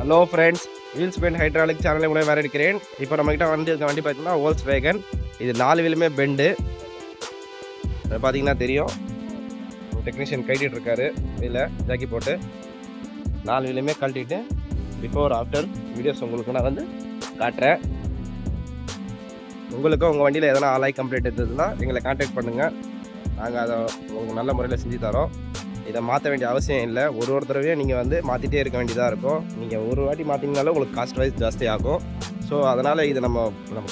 Hello friends, wheels bend hydraulic சேனலில் உங்களை வரவேற்கிறேன். இப்போ நம்மகிட்ட வந்து இந்த வண்டி பார்த்தீங்கன்னா Volkswagen. இது 4 வீலுமே பெண்டு. பார்த்தீங்கன்னா தெரியும், டெக்னீஷியன் கட்டிட்டு இருக்காரு. இதில் ஜாக்கி போட்டு 4 வீலுமே கழட்டிட்டு பிஃபோர் ஆஃப்டர் வீடியோஸ் உங்களுக்கு நான் வந்து காட்டுறேன். உங்களுக்கும் உங்கள் வண்டியில் எதனா ஆலாய் கம்ப்ளைண்ட் இருந்ததுன்னா எங்களை கான்டாக்ட் பண்ணுங்கள். நாங்கள் அதை உங்களுக்கு நல்ல முறையில் செஞ்சு தரோம். இதை மாற்ற வேண்டிய அவசியம் இல்லை. ஒரு தடவையும் நீங்கள் வந்து மாற்றிட்டே இருக்க வேண்டியதாக இருக்கும். நீங்கள் ஒரு வாட்டி மாற்றிங்கனாலும் உங்களுக்கு காஸ்ட் வைஸ் ஜாஸ்தி ஆகும். ஸோ அதனால் இது நம்ம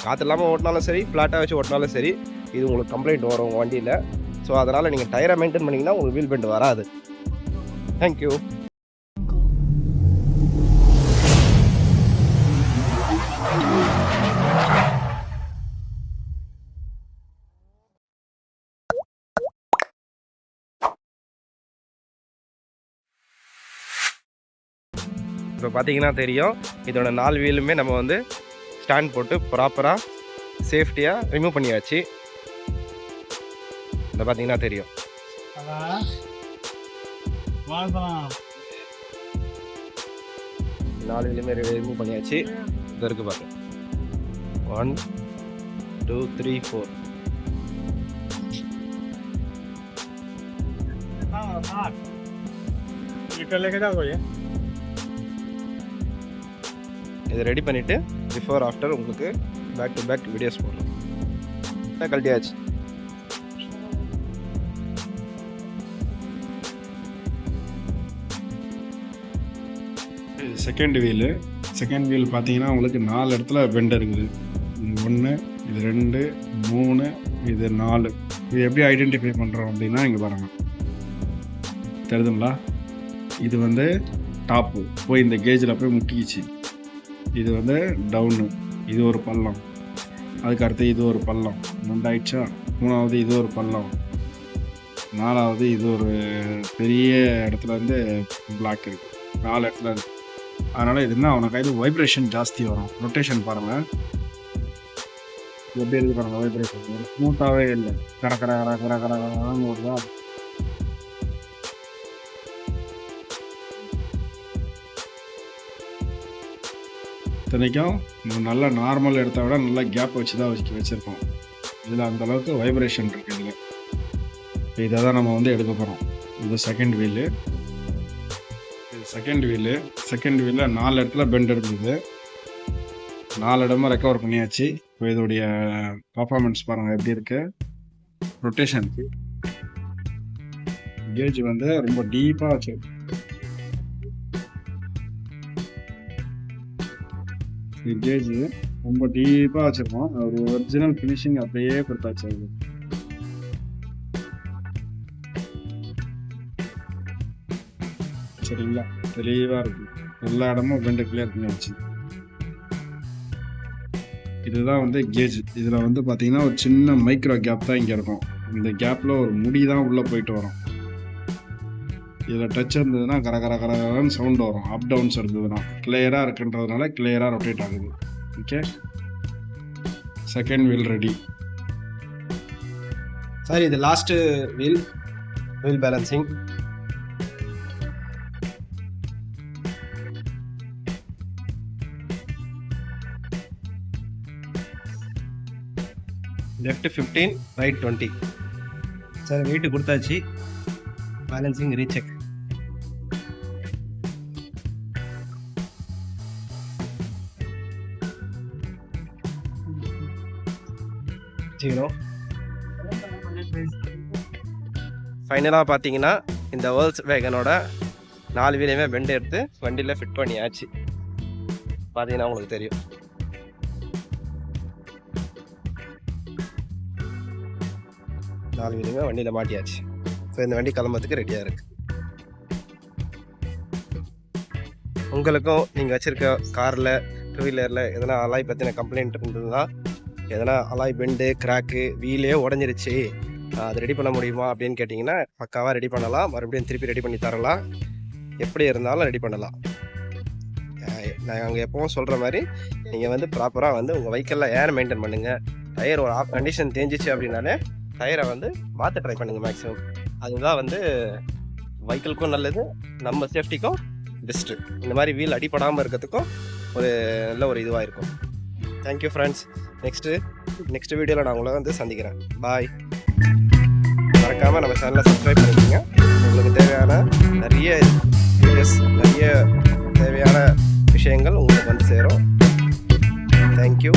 காற்று இல்லாமல் ஓட்டினாலும் சரி, ஃப்ளாட்டாக வச்சு ஓட்டினாலும் சரி, இது உங்களுக்கு கம்ப்ளைண்ட் வரும் உங்கள் வண்டியில். ஸோ அதனால் நீங்கள் டயரை மெயின்டைன் பண்ணிங்கன்னா உங்களுக்கு வீல் பெண்ட் வராது. தேங்க்யூ. இப்போ பார்த்தீங்கன்னா தெரியும், இதோட 4 வீலுமே நம்ம வந்து ஸ்டாண்ட் போட்டு ப்ராப்பராக சேஃப்டியாக ரிமூவ் பண்ணியாச்சு. இதை பார்த்தீங்கன்னா தெரியும். 4 வீலுமே ரிமூவ் பண்ணியாச்சு. இது இருக்கு பாருங்க, 1 2 3 4. இதை ரெடி பண்ணிவிட்டு பிஃபோர் ஆஃப்டர் உங்களுக்கு பேக் டு பேக் வீடியோஸ் போடலாம். கழட்டியாச்சு. இது செகண்ட் வீல் பார்த்தீங்கன்னா உங்களுக்கு 4 இடத்துல பெண்ட் இருக்குது. 1 இது 2 3 இது 4. இது எப்படி ஐடென்டிஃபை பண்ணுறோம் அப்படின்னா இங்கே பாருங்கள், தெரியுதுங்களா? இது வந்து டாப்பு போய் இந்த கேஜில் போய் முட்டிக்கிச்சு. இது வந்து டவுனு, இது ஒரு பள்ளம். அதுக்கு அடுத்து இது ஒரு பள்ளம், 2 ஆயிடுச்சா. 3வது இது ஒரு பள்ளம். 4வது இது ஒரு பெரிய இடத்துல வந்து பிளாக் இருக்குது. 4 இடத்துல இருக்குது. அதனால் இதுனா அவனை கையில் வைப்ரேஷன் ஜாஸ்தி வரும். ரொட்டேஷன் பாருங்கள் எப்படி இருக்குது பாருங்கள். வைப்ரேஷன் ஸ்மூத்தாகவே இல்லை. கர கர கர கர கர கரன்னு வருதா. இத்தனைக்கும் நல்ல நார்மல் இடத்த விட நல்லா கேப் வச்சு தான் வச்சுருக்கோம். இதில் அந்தளவுக்கு வைப்ரேஷன் இருக்குது. இதில் இதை தான் நம்ம வந்து எடுக்க போகிறோம். இது செகண்ட் வீலு. செகண்ட் வீலில் 4 இடத்துல பெண்ட் இருந்தது. 4 இடமும் ரெக்கவர் பண்ணியாச்சு. இப்போ இதோடைய பர்ஃபார்மன்ஸ் பாருங்கள் எப்படி இருக்குது. ரொட்டேஷன் கேஜ் வந்து ரொம்ப டீப்பாக வச்சுருக்கு. கேஜ் ரொம்ப டீப்பாக வச்சுருக்கோம். ஒரு ஒரிஜினல் ஃபினிஷிங் அப்படியே கொடுத்தாச்சு. அது சரிங்களா, தெளிவாக இருக்குது. எல்லா இடமும் பெண்டு கிளியர் பண்ணியாச்சு. இதுதான் வந்து கேஜ். இதில் வந்து பார்த்தீங்கன்னா ஒரு சின்ன மைக்ரோ கேப் தான் இங்கே இருக்கும். இந்த கேப்பில் ஒரு முடி தான் உள்ளே போயிட்டு வரும். இதில் டச் இருந்ததுன்னா கர கர கரன்னு சவுண்ட் வரும். அப் டவுன்ஸ் இருந்ததுன்னா கிளியராக இருக்குன்றதுனால கிளியராக ரொட்டேட் ஆகுது. Okay, second wheel ready. Sir, இது last wheel balancing. Left 15 right 20. Sir, weight கொடுத்தாச்சு. Balancing recheck. ஃபைனலாக பார்த்தீங்கன்னா இந்த Volkswagenோட 4 வீலையுமே பெண்ட் எடுத்து வண்டியில் ஃபிட் பண்ணியாச்சு. பார்த்தீங்கன்னா உங்களுக்கு தெரியும். நாலு வீலுமே வண்டியில் மாட்டியாச்சு. ஸோ இந்த வண்டி கிளம்புறதுக்கு ரெடியாக இருக்குது. உங்களுக்கும் நீங்கள் வச்சுருக்க காரில், டூ வீலரில் எதனா அலாய் பற்றின கம்ப்ளைண்ட் இருந்ததுன்னா, எதனா அலாய் பெண்டு, கிராக்கு, வீலே உடஞ்சிருச்சு, அது ரெடி பண்ண முடியுமா அப்படின்னு கேட்டிங்கன்னா பக்காவாக ரெடி பண்ணலாம். மறுபடியும் திருப்பி ரெடி பண்ணி தரலாம். எப்படி இருந்தாலும் ரெடி பண்ணலாம். நாங்கள் எப்பவும் சொல்கிற மாதிரி நீங்கள் வந்து ப்ராப்பராக வந்து உங்கள் வெஹிக்கிளில் ஏர் மெயின்டைன் பண்ணுங்கள். டயர் ஒரு ஆஃப் கண்டிஷன் தேஞ்சிச்சு அப்படின்னாலே டயரை வந்து மாற்ற ட்ரை பண்ணுங்கள் மேக்ஸிமம். அதுதான் வந்து வெஹிக்கிளுக்கும் நல்லது, நம்ம சேஃப்டிக்கும் பெஸ்ட்டு. இந்த மாதிரி வீல் அடிப்படாமல் இருக்கிறதுக்கும் ஒரு நல்ல ஒரு இதுவாக இருக்கும். Thank you friends. நெக்ஸ்ட் வீடியோவில் நான் உங்களை வந்து சந்திக்கிறேன். பாய். மறக்காமல் நம்ம சேனலை சப்ஸ்கிரைப் பண்ணிக்கோங்க. உங்களுக்கு தேவையான நிறைய வீடியோஸ், நிறைய தேவையான விஷயங்கள் உங்களுக்கு வந்து சேரும். தேங்க்யூ.